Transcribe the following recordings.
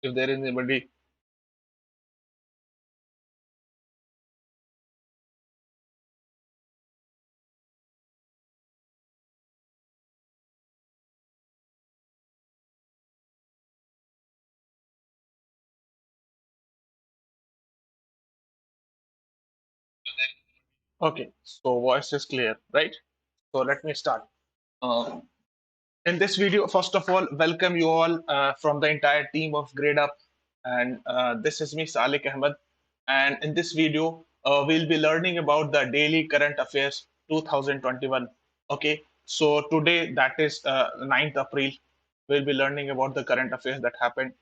if there is anybody. Okay, so voice is clear, right? So let me start. Uh, in this video, first of all, welcome you all from the entire team of Gradeup, and this is me, Salik Ahmad. And in this video, we'll be learning about the daily current affairs 2021. Okay, so today, that is 9th April, we'll be learning about the current affairs that happened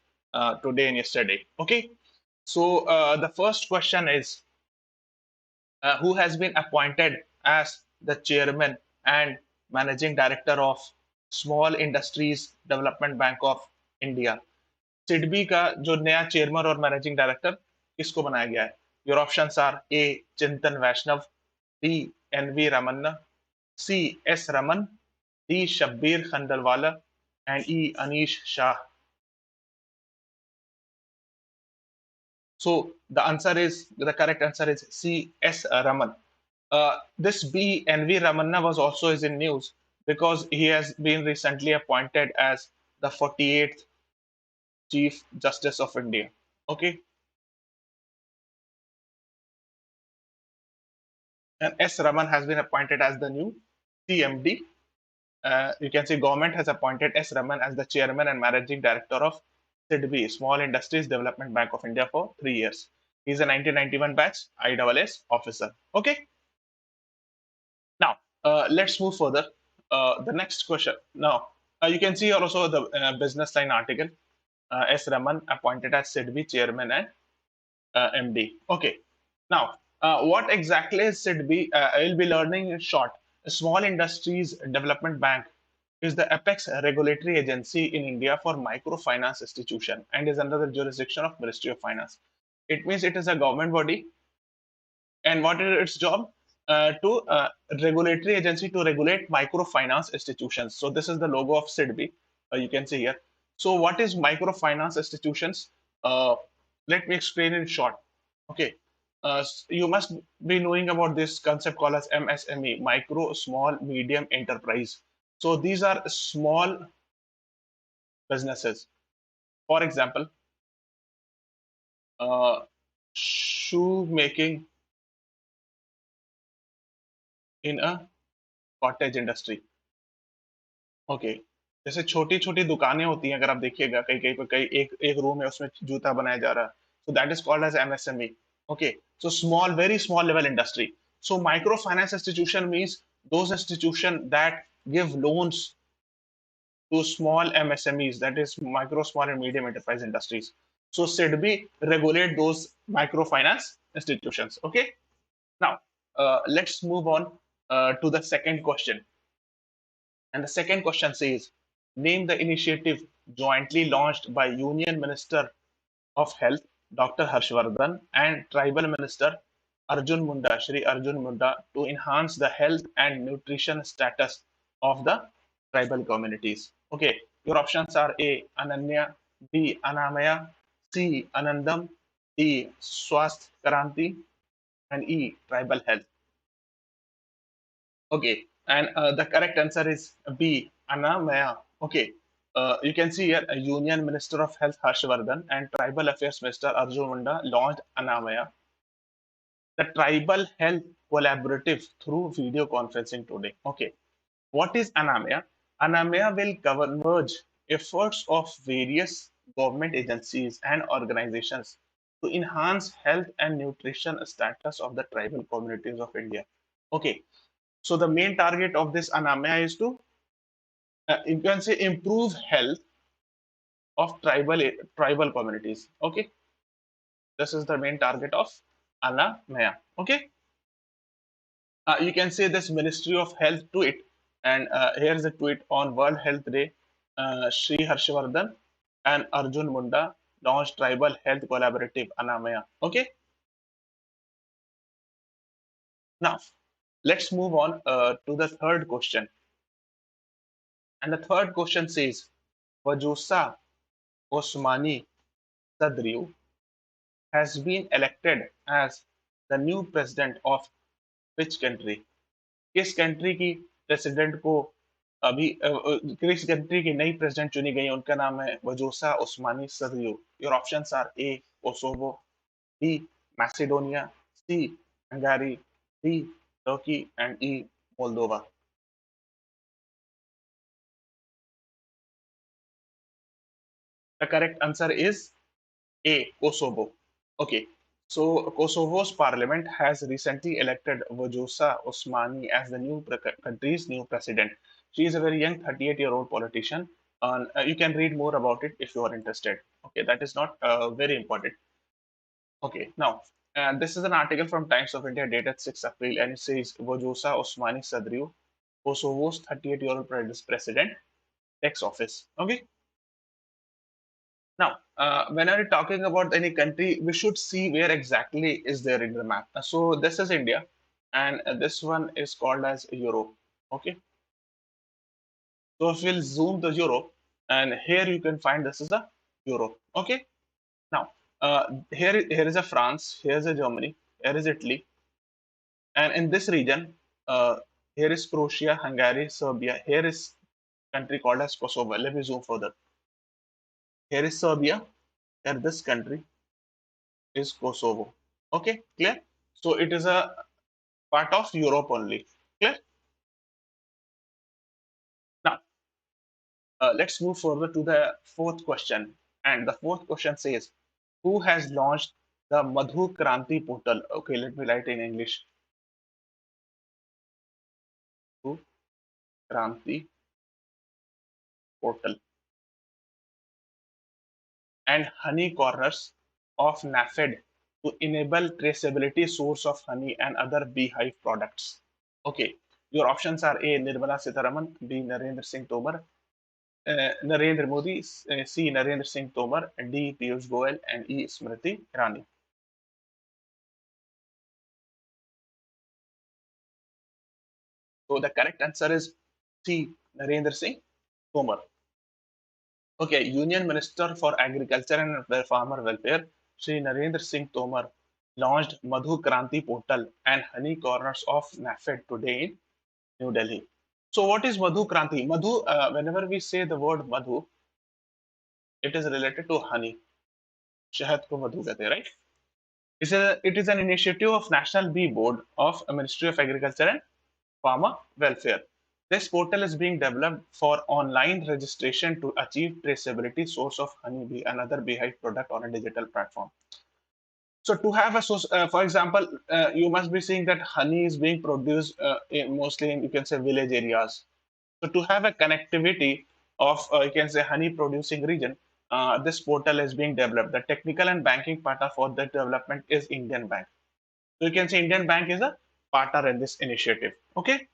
today and yesterday. Okay, so the first question is, who has been appointed as the chairman and managing director of Small Industries Development Bank of India. SIDBI का जो नया chairman और managing director किसको बनाया गया है? Your options are A Chintan Vaishnav, B NV Ramanna, C S Raman, D Shabbir Khandalwala and E Anish Shah. So the correct answer is C. S. Raman. This B. N. V. Ramanna was also is in news because he has been recently appointed as the 48th Chief Justice of India. Okay, and S. Raman has been appointed as the new CMD. You can see government has appointed S. Raman as the chairman and managing director of SIDB, Small Industries Development Bank of India, for 3 years. He's a 1991 batch IAS officer. Okay. Now, let's move further. The next question. Now, you can see also the business line article. S. Raman appointed as SIDB chairman and MD. Okay. Now, what exactly is SIDB? I will be learning in short. Small Industries Development Bank is the apex regulatory agency in India for microfinance institution and is under the jurisdiction of Ministry of Finance. It means it is a government body. And what is its job? To regulatory agency to regulate microfinance institutions. So this is the logo of SIDB. You can see here. So what is microfinance institutions? Let me explain in short. Okay. You must be knowing about this concept called as MSME, micro, small, medium enterprise. So these are small businesses. For example, shoe making in a cottage industry. Okay, जैसे छोटी छोटी दुकानें होती हैं, अगर आप देखिएगा कहीं कहीं पे कहीं एक एक रूम है उसमें जूता बनाया जा रहा है, so that is called as MSME. Okay, so small, very small level industry. So microfinance institution means those institution that give loans to small MSMEs, that is micro, small and medium enterprise industries. So SIDB regulate those microfinance institutions. Okay, now let's move on to the second question. And the second question says, name the initiative jointly launched by Union Minister of Health, Dr. Harshvardhan, and Tribal Minister Arjun Munda, Shri Arjun Munda, to enhance the health and nutrition status of the tribal communities. Okay, your options are A. Ananya, B. Anamiya, C. Anandam, D. Swasth Karanti, and E. Tribal Health. Okay, and the correct answer is B. Anamiya. Okay, you can see here Union Minister of Health Harshvardhan and Tribal Affairs Minister Arjun Munda launched Anamiya, the Tribal Health Collaborative, through video conferencing today. Okay, what is Anamiya? Anamiya will converge efforts of various government agencies and organizations to enhance health and nutrition status of the tribal communities of India. Okay, so the main target of this Anamiya is to you can say improve health of tribal communities. Okay, this is the main target of Anamiya. Okay, you can say this Ministry of Health tweet, and here's a tweet on World Health Day. Shri Harshvardhan and Arjun Munda launched Tribal Health Collaborative Anamiya. Okay, now let's move on to the third question. And the third question says, Vajusa Osmani Sadriu has been elected as the new president of which country? किस country की president को अभी किस country की नई president चुनी गई उनका नाम है Vjosa Osmani Sadriu. Your options are A Kosovo, B Macedonia, C Hungary, D Turkey and E Moldova. The correct answer is A. Kosovo. Okay, so Kosovo's parliament has recently elected Vjosa Osmani as the new country's new president. She is a very young 38-year-old politician. And you can read more about it if you are interested. Okay, that is not very important. Okay, now this is an article from Times of India dated 6 April and it says Vjosa Osmani Sadriu, Kosovo's 38-year-old president, takes office. Okay. Now, when we're talking about any country, we should see where exactly is there in the map. So this is India, and this one is called as Europe. Okay. So if we'll zoom to Europe, and here you can find this is the Europe. Okay. Now, here is a France, here is a Germany, here is Italy, and in this region, here is Croatia, Hungary, Serbia. Here is country called as Kosovo. Let me zoom further. Here is Serbia. Here this country is Kosovo. Okay, clear? So it is a part of Europe only. Clear? Now, let's move further to the fourth question. And the fourth question says, who has launched the Madhukaranti portal? Okay, let me write in English. Madhukaranti portal and honey corners of NAFED to enable traceability source of honey and other beehive products. Okay, your options are A. Nirmala Sitharaman, B. Narendra Singh Tomar, Narendra Modi, C. Narendra Singh Tomar, D. Piyush Goyal, and E. Smriti Irani. So the correct answer is C. Narendra Singh Tomar. Okay, Union Minister for Agriculture and Farmer Welfare, Shri Narendra Singh Tomar, launched Madhu Kranti portal and honey corners of NAFED today in New Delhi. So what is Madhu Kranti? Madhu, whenever we say the word Madhu, it is related to honey. शहद को मधु कहते हैं, right? It is an initiative of National Bee Board of Ministry of Agriculture and Farmer Welfare. This portal is being developed for online registration to achieve traceability source of honeybee and other beehive product on a digital platform. So to have a source, for example, you must be seeing that honey is being produced mostly in, you can say, village areas. So to have a connectivity of you can say honey producing region, this portal is being developed. The technical and banking partner for that development is Indian Bank. So you can say Indian Bank is a partner in this initiative. Okay.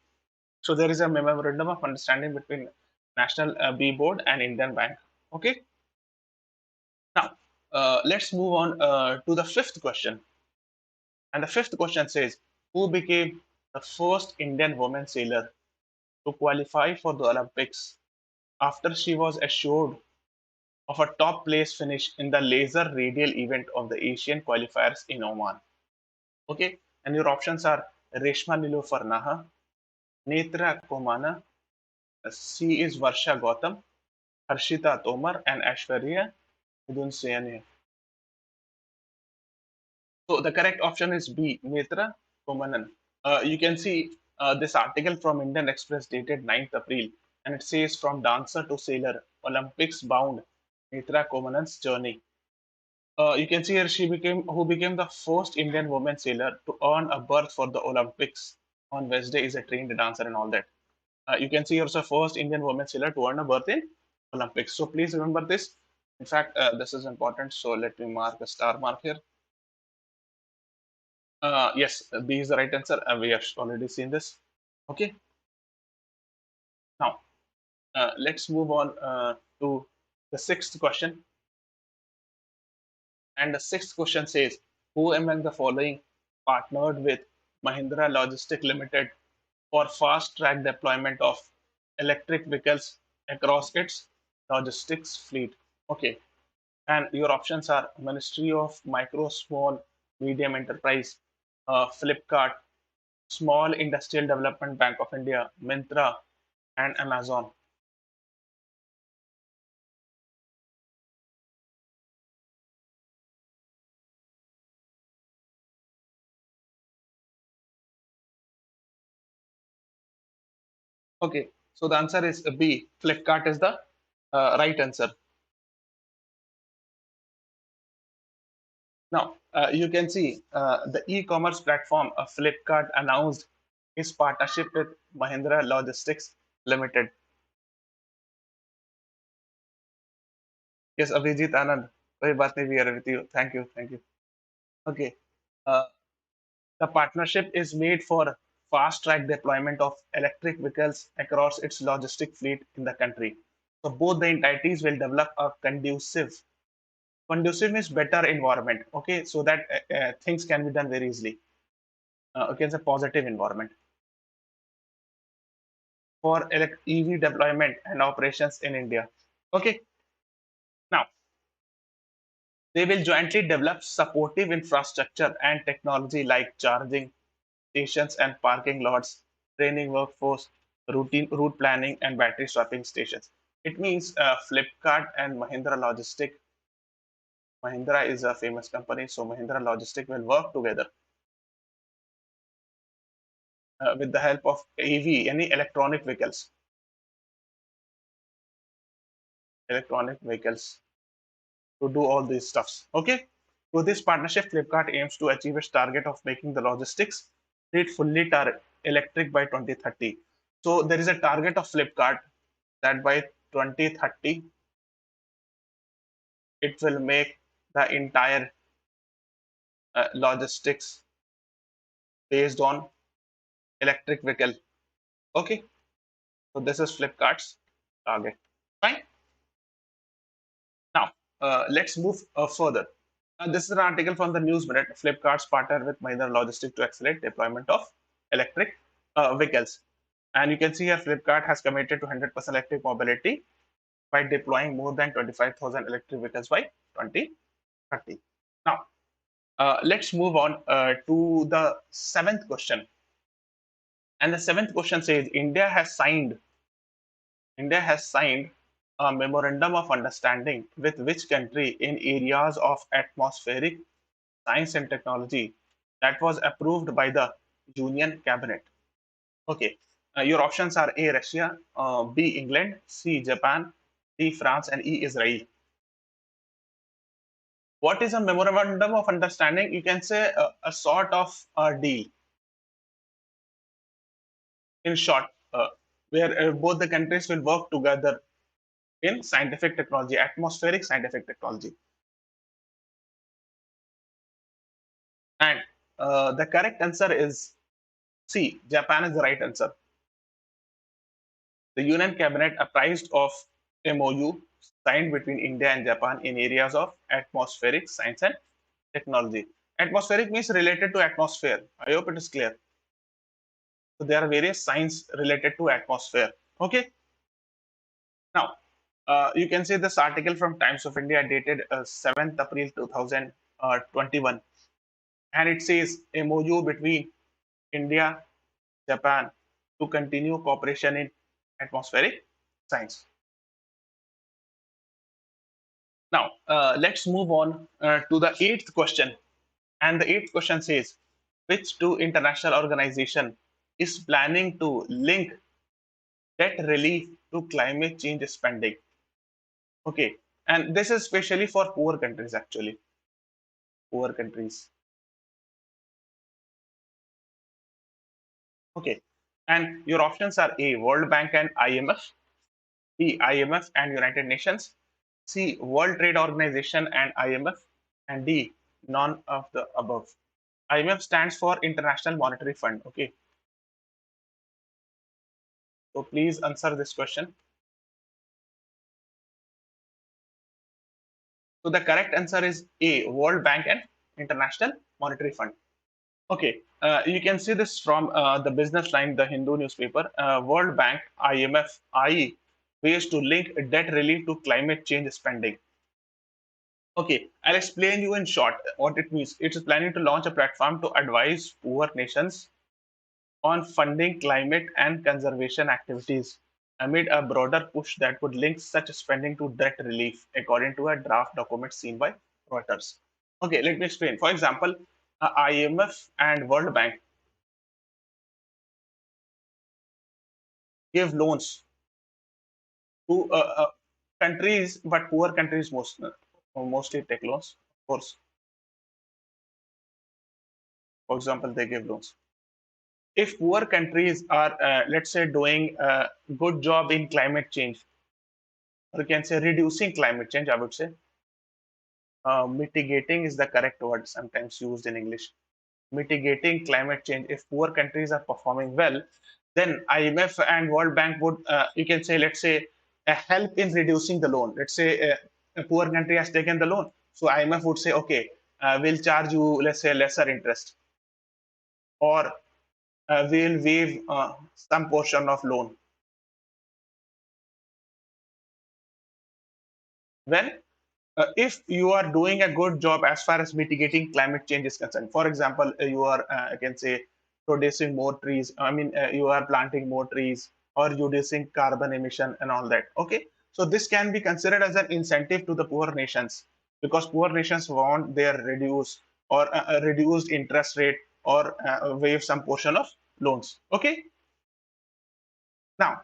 So there is a memorandum of understanding between National Bee Board and Indian Bank. Okay. Now let's move on to the fifth question. And the fifth question says, who became the first Indian woman sailor to qualify for the Olympics after she was assured of a top place finish in the laser radial event of the Asian qualifiers in Oman? Okay, and your options are Reshma Nilofar Naha, Netra Komana, C is Varsha Gautam, Harshita Tomar, and Ashwarya Udunseane. So the correct option is B, Netra Komanan. You can see this article from Indian Express dated 9th April, and it says from dancer to sailor, Olympics bound Netra Komanan's journey. You can see here who became the first Indian woman sailor to earn a berth for the Olympics on Wednesday is a trained dancer and all that. You can see also first Indian woman sailor to earn a berth in Olympics. So please remember this. In fact, this is important. So let me mark a star mark here. Yes, B is the right answer. We have already seen this. Okay. Now, let's move on to the sixth question. And the sixth question says, who among the following partnered with Mahindra Logistics Limited for fast track deployment of electric vehicles across its logistics fleet? Okay. And your options are Ministry of Micro, Small, Medium Enterprise, Flipkart, Small Industrial Development Bank of India, Myntra, and Amazon. Okay, so the answer is B. Flipkart is the right answer. Now, you can see the e-commerce platform Flipkart announced its partnership with Mahindra Logistics Limited. Yes, Abhijit Anand. कोई बात नहीं, we are with you. Thank you, thank you. Okay. Uh, the partnership is made for fast-track deployment of electric vehicles across its logistic fleet in the country. So both the entities will develop a conducive means better environment. Okay, so that things can be done very easily. Okay, it's a positive environment for EV deployment and operations in India. Okay, now they will jointly develop supportive infrastructure and technology like charging stations and parking lots, training workforce, route planning, and battery swapping stations. It means Flipkart and Mahindra Logistic. Mahindra is a famous company, so Mahindra Logistic will work together with the help of EV, any electronic vehicles to do all these stuffs. Okay. With this partnership, Flipkart aims to achieve its target of making the logistics fleet fully electric by 2030. So there is a target of Flipkart that by 2030 it will make the entire logistics based on electric vehicle. Okay. So this is Flipkart's target. Fine. Now let's move further. This is an article from the News Minute. Flipkart's partner with Mahindra Logistics to accelerate deployment of electric vehicles. And you can see here Flipkart has committed to 100% electric mobility by deploying more than 25,000 electric vehicles by 2030. Now, let's move on to the seventh question. And the seventh question says India has signed a memorandum of understanding with which country in areas of atmospheric science and technology that was approved by the Union Cabinet. Okay, your options are A. Russia, B. England, C. Japan, D. France, and E. Israel. What is a memorandum of understanding? You can say a sort of a deal. In short, where both the countries will work together in scientific technology, atmospheric scientific technology. And the correct answer is C. Japan is the right answer. The Union Cabinet apprised of MOU signed between India and Japan in areas of atmospheric science and technology. Atmospheric means related to atmosphere. I hope it is clear. So there are various science related to atmosphere. Okay. Now, you can see this article from Times of India dated 7th April 2021. And it says MOU between India, Japan to continue cooperation in atmospheric science. Now, let's move on to the eighth question. And the eighth question says, which two international organization is planning to link debt relief to climate change spending? Okay. And this is especially for poor countries, actually. Poor countries. Okay. And your options are A, World Bank and IMF, B, IMF and United Nations, C, World Trade Organization and IMF, and D, none of the above. IMF stands for International Monetary Fund. Okay. So please answer this question. So the correct answer is A, World Bank and International Monetary Fund. Okay, you can see this from the business line, the Hindu newspaper. World Bank, IMF, IE ways to link debt relief to climate change spending. Okay, I'll explain you in short what it means. It is planning to launch a platform to advise poor nations on funding climate and conservation activities amid a broader push that would link such spending to debt relief, according to a draft document seen by Reuters. Okay, let me explain. For example, IMF and World Bank give loans to countries, but poor countries mostly take loans. Of course, for example, they give loans. If poor countries are, let's say, doing a good job in climate change, or you can say reducing climate change, I would say, mitigating is the correct word sometimes used in English. Mitigating climate change. If poor countries are performing well, then IMF and World Bank would, you can say, let's say, help in reducing the loan. Let's say a poor country has taken the loan, so IMF would say, okay, we'll charge you, let's say, lesser interest, or we'll waive some portion of loan. When if you are doing a good job as far as mitigating climate change is concerned, for example, you are, I can say, producing more trees. I mean, you are planting more trees or reducing carbon emission and all that. Okay, so this can be considered as an incentive to the poor nations because poor nations want their reduced interest rate or waive some portion of loans. Okay, now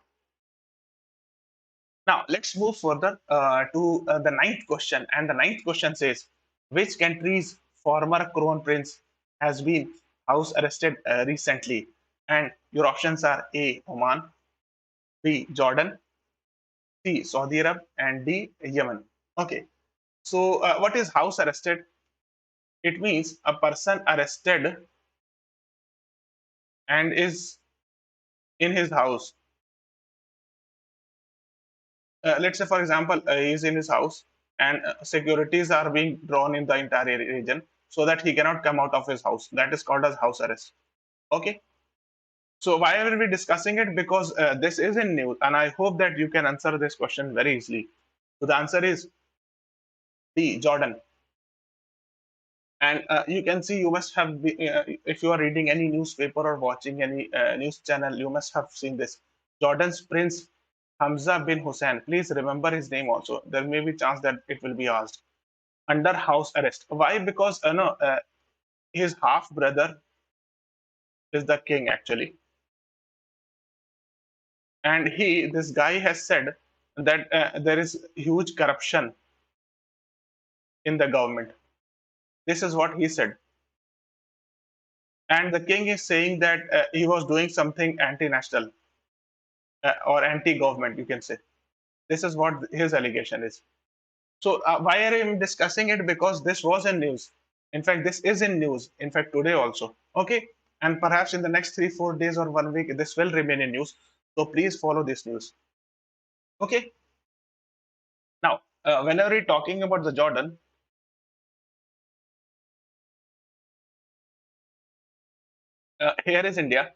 Now, let's move further to the ninth question. And the ninth question says, which country's former crown prince has been house arrested recently? And your options are A, Oman, B, Jordan, C, Saudi Arab, and D, Yemen. Okay, so what is house arrested? It means a person arrested and is in his house. Let's say, for example, he is in his house and securities are being drawn in the entire region so that he cannot come out of his house. That is called as house arrest. Okay. So why are we discussing it? Because this is in news, and I hope that you can answer this question very easily. So the answer is D, Jordan. And you can see, you must have, if you are reading any newspaper or watching any news channel, you must have seen this. Jordan's Prince Hamza bin Hussein. Please remember his name also. There may be chance that it will be asked. Under house arrest. Why? Because no, his half brother is the king actually, and this guy has said that there is huge corruption in the government. This is what he said, and the king is saying that he was doing something anti-national or anti-government. You can say this is what his allegation is. So why are we discussing it? Because this was in news. In fact, this is in news. In fact, today also. Okay, and perhaps in the next 3 4 days or 1 week, this will remain in news. So please follow this news. Okay. Now, whenever we're talking about the Jordan, here is India.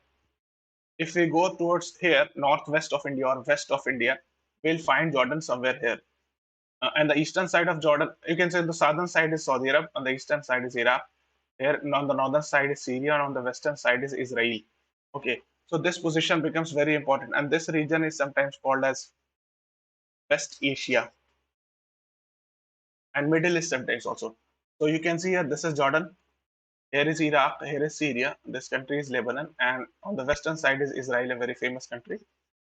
If we go towards here, northwest of India or west of India, we'll find Jordan somewhere here. And the eastern side of Jordan, you can say the southern side is Saudi Arab, on the eastern side is Iraq. Here on the northern side is Syria, and on the western side is Israel. Okay, so this position becomes very important, and this region is sometimes called as West Asia and Middle East sometimes also. So you can see here, this is Jordan, here is Iraq, here is Syria, this country is Lebanon, and on the western side is Israel, a very famous country,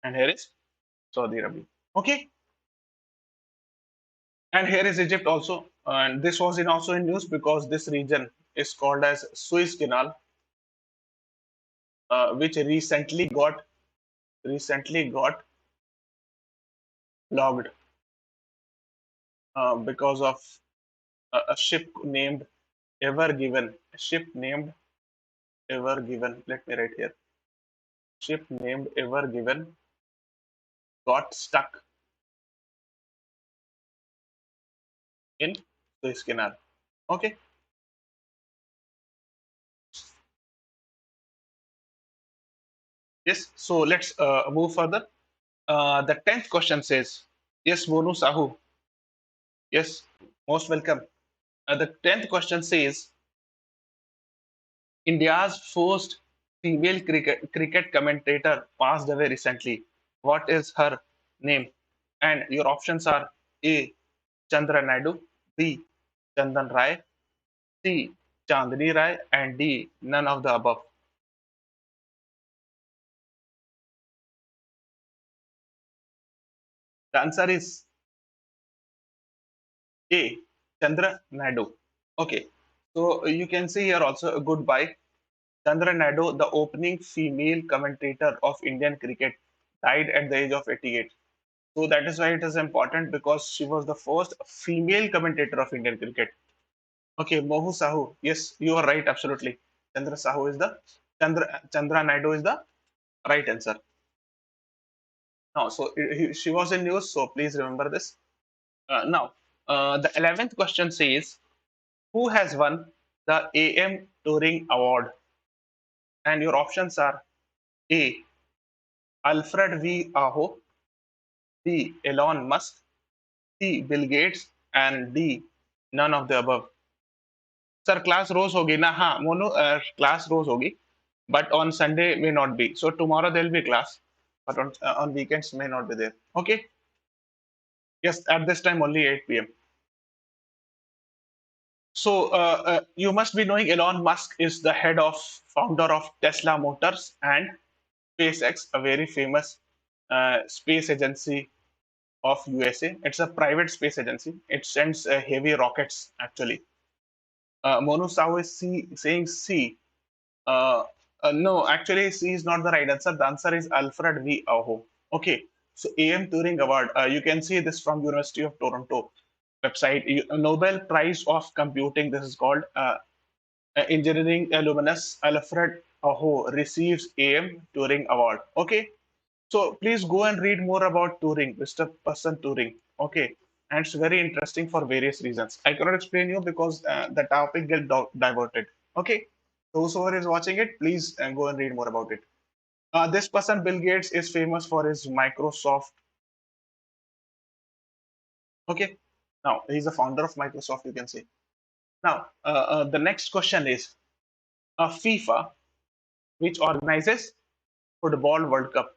and here is Saudi Arabia. Okay, and here is Egypt also, and this was in also in news because this region is called as Suez Canal, which recently got logged because of a ship named Ever Given. A ship named Ever Given. Let me write here. Ship named Ever Given got stuck in Suez Canal. Okay. Yes. So let's move further. The 10th question says, yes, Monu Sahu. Yes. Most welcome. The 10th question says India's first female cricket commentator passed away recently. What is her name? And your options are A. Chandra Naidu, B. Chandan Rai, C. Chandni Rai, and D. None of the above. The answer is A. Chandra Naidu. Okay, so you can see here also a goodbye. Chandra Naidu, the opening female commentator of Indian cricket, died at the age of 88. So that is why it is important because she was the first female commentator of Indian cricket. Okay, Mohu Sahu. Yes, you are right, absolutely. Chandra Naidu is the right answer. Now, so she was in news, so please remember this. Now, the 11th question says, who has won the AM Turing Award? And your options are A. Alfred V. Aho, B. Elon Musk, C. Bill Gates, and D. None of the above. Sir, class रोज होगी ना हाँ Monu class रोज होगी but on Sunday may not be, so tomorrow there will be class but on weekends may not be there. Okay, yes, at this time only 8 p.m. So you must be knowing Elon Musk is the head of founder of Tesla Motors and SpaceX, a very famous space agency of USA. It's a private space agency. It sends heavy rockets actually. Monu Sao is saying C. No, actually, C is not the right answer. The answer is Alfred V. Aho. Okay, so AM Turing Award. You can see this from University of Toronto website. Nobel Prize of Computing. This is called engineering alumnus Alfred Aho receives AM Turing Award. Okay, so please go and read more about Turing, Mr. Person Turing. Okay, and it's very interesting for various reasons. I cannot explain you because the topic get diverted. Okay, so whosoever is watching it, please go and read more about it. This person, Bill Gates, is famous for his Microsoft. Okay, now he's the founder of Microsoft. You can say. Now, the next question is FIFA, which organizes Football World Cup,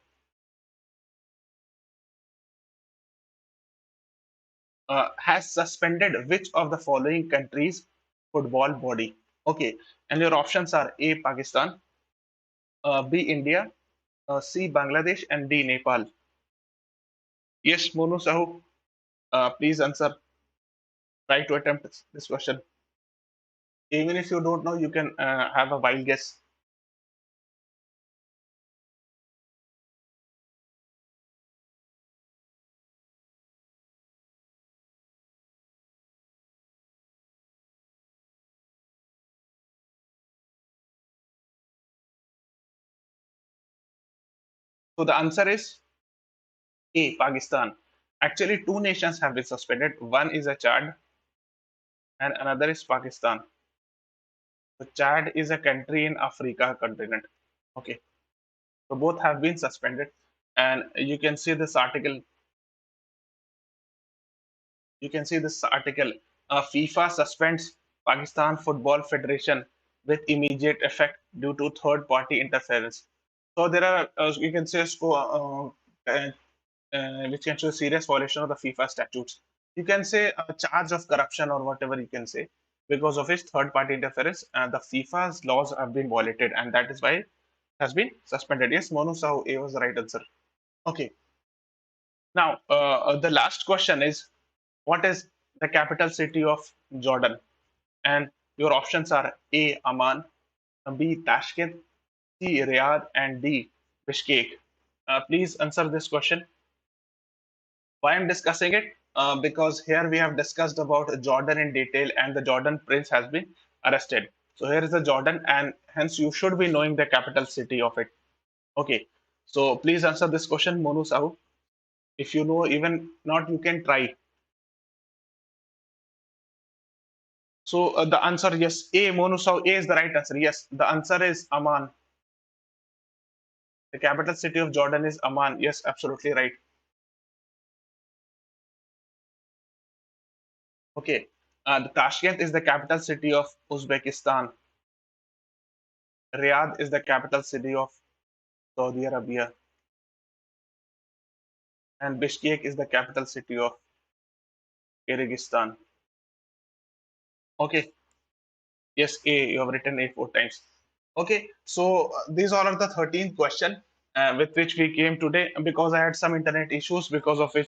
has suspended which of the following countries' football body? Okay, and your options are A. Pakistan, B. India, C. Bangladesh, and D. Nepal. Yes, Monu Sahu, please answer. Try to attempt this question. Even if you don't know, you can have a wild guess. So the answer is A. Pakistan. Actually, two nations have been suspended. One is a Chad, and another is Pakistan. So Chad is a country in Africa continent. Okay, so both have been suspended, and you can see this article. You can see this article. FIFA suspends Pakistan Football Federation with immediate effect due to third-party interference. So there are, you can say, which can show serious violation of the FIFA statutes. You can say a charge of corruption or whatever you can say because of its third-party interference. The FIFA's laws have been violated, and that is why it has been suspended. Yes, Monu Sahu, A was the right answer. Okay. Now, the last question is, what is the capital city of Jordan? And your options are A. Amman, B. Tashkent, C. Riyadh, and D. Bishkek. Please answer this question. Why I'm discussing it? Because here we have discussed about Jordan in detail, and the Jordan prince has been arrested. So here is the Jordan, and hence you should be knowing the capital city of it. Okay. So please answer this question, Monu Sahu. If you know, even not, you can try. So the answer, yes, A. Monu Sahu, A is the right answer. Yes, the answer is Amman. The capital city of Jordan is Amman. Yes, absolutely right. Okay. The Tashkent is the capital city of Uzbekistan. Riyadh is the capital city of Saudi Arabia. And Bishkek is the capital city of Kyrgyzstan. Okay. Yes, A. You have written A 4 times. Okay. So these all are the 13th question with which we came today because I had some internet issues because of which